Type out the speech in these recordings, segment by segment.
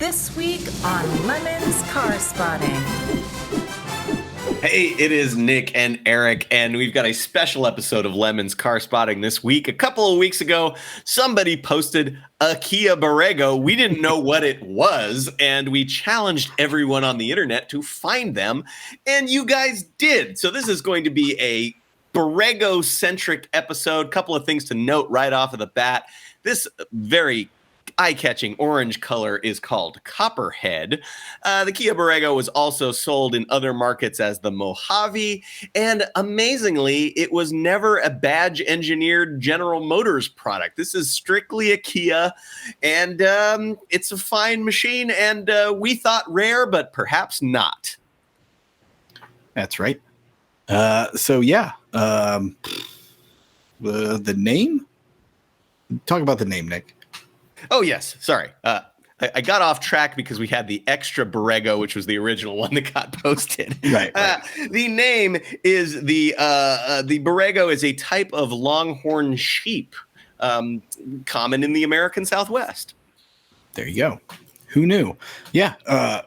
This week on Lemon's Car Spotting. Hey, it is Nick and Eric, and we've got a special episode of Lemon's Car Spotting this week. A couple of weeks ago, somebody posted a Kia Borrego. We didn't know what it was, and we challenged everyone on the internet to find them, and you guys did. So this is going to be a Borrego-centric episode. Couple of things to note right off of the bat. This very eye-catching orange color is called Copperhead. The Kia Borrego was also sold in other markets as the Mojave, and amazingly, it was never a badge-engineered General Motors product. This is strictly a Kia, and it's a fine machine, and we thought rare, but perhaps not. That's right. The name? Talk about the name, Nick. Oh, yes. Sorry. I got off track because we had the extra Borrego, which was the original one that got posted. Right. The name is the Borrego is a type of longhorn sheep common in the American Southwest. There you go. Who knew? Yeah.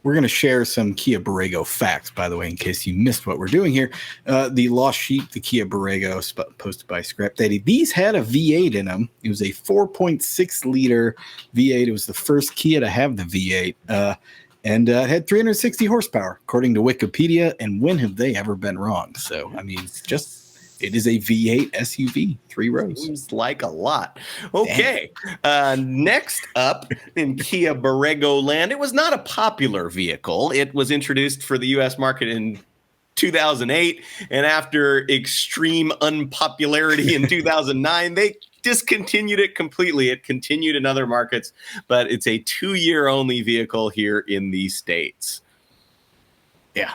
We're going to share some Kia Borrego facts, by the way, in case you missed what we're doing here. The Lost Sheep, the Kia Borrego, posted by Scrap Daddy. These had a V8 in them. It was a 4.6 liter V8. It was the first Kia to have the V8. And it had 360 horsepower, according to Wikipedia. And when have they ever been wrong? So, I mean, it is a V8 SUV, 3 rows. Seems like a lot. Okay. Next up in Kia Borrego land, it was not a popular vehicle. It was introduced for the U.S. market in 2008. And after extreme unpopularity in 2009, they discontinued it completely. It continued in other markets, but it's a 2-year only vehicle here in the States. Yeah.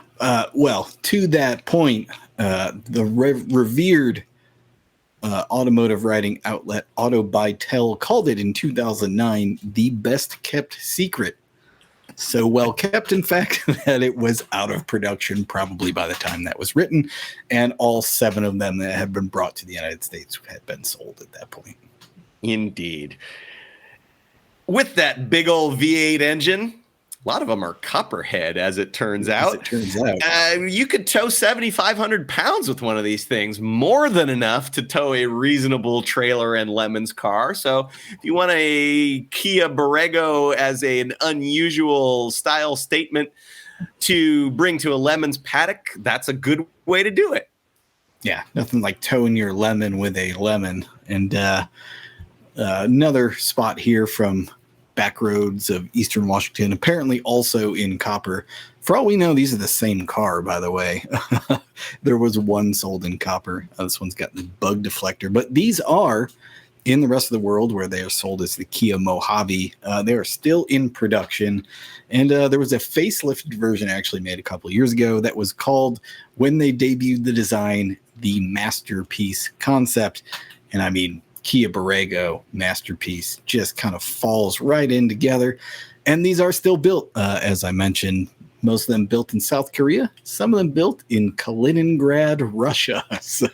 Well, to that point, the revered automotive writing outlet Autobytel called it in 2009 the best kept secret. So well kept, in fact, that it was out of production probably by the time that was written, and all 7 of them that had been brought to the United States had been sold at that point. Indeed. With that big old V8 engine, a lot of them are Copperhead, as it turns out. You could tow 7,500 pounds with one of these things, more than enough to tow a reasonable trailer and Lemon's car. So if you want a Kia Borrego as an unusual style statement to bring to a Lemon's paddock, that's a good way to do it. Yeah, nothing like towing your lemon with a lemon. And another spot here from Backroads of Eastern Washington, apparently also in copper. For all we know, these are the same car, by the way. There was one sold in copper. This one's got the bug deflector, but these are in the rest of the world where they are sold as the Kia Mojave. They are still in production, and there was a facelifted version actually made a couple of years ago that was called, when they debuted the design, the Masterpiece Concept. And I mean, Kia Borrego Masterpiece just kind of falls right in together. And these are still built, as I mentioned, most of them built in South Korea, some of them built in Kaliningrad, Russia. So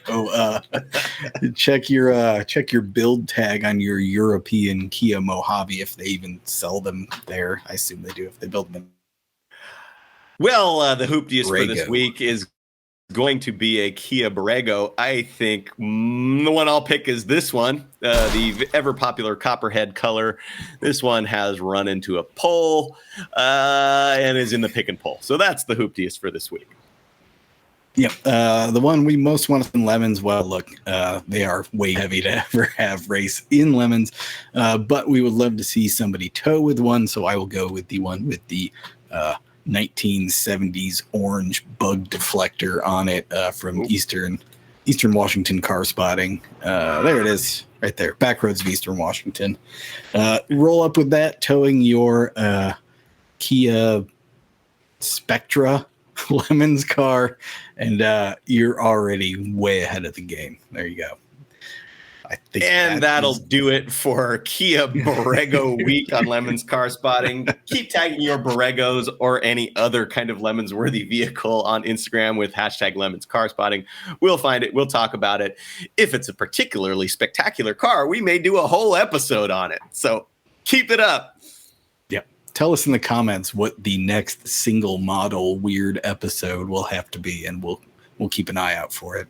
check your build tag on your European Kia Mojave if they even sell them there. I assume they do if they build them. Well, the hooptiest for this week is going to be a Kia Borrego. I think the one I'll pick is this one, the ever popular Copperhead color. This one has run into a pole and is in the pick and pull. So that's the hooptiest for this week. Yep. The one we most want in Lemons. Well, look, they are way heavy to ever have race in Lemons, but we would love to see somebody tow with one. So I will go with the one with the 1970s orange bug deflector on it from Eastern Washington Car Spotting. There it is, right there, Backroads of Eastern Washington. Roll up with that, towing your Kia Spectra Lemon's car, and you're already way ahead of the game. There you go. I think that'll do it for Kia Borrego week on Lemon's Car Spotting. Keep tagging your Borregos or any other kind of Lemons worthy vehicle on Instagram with hashtag Lemon's Car Spotting. We'll find it. We'll talk about it. If it's a particularly spectacular car, we may do a whole episode on it. So keep it up. Yep. tell us in the comments what the next single model weird episode will have to be, and we'll keep an eye out for it.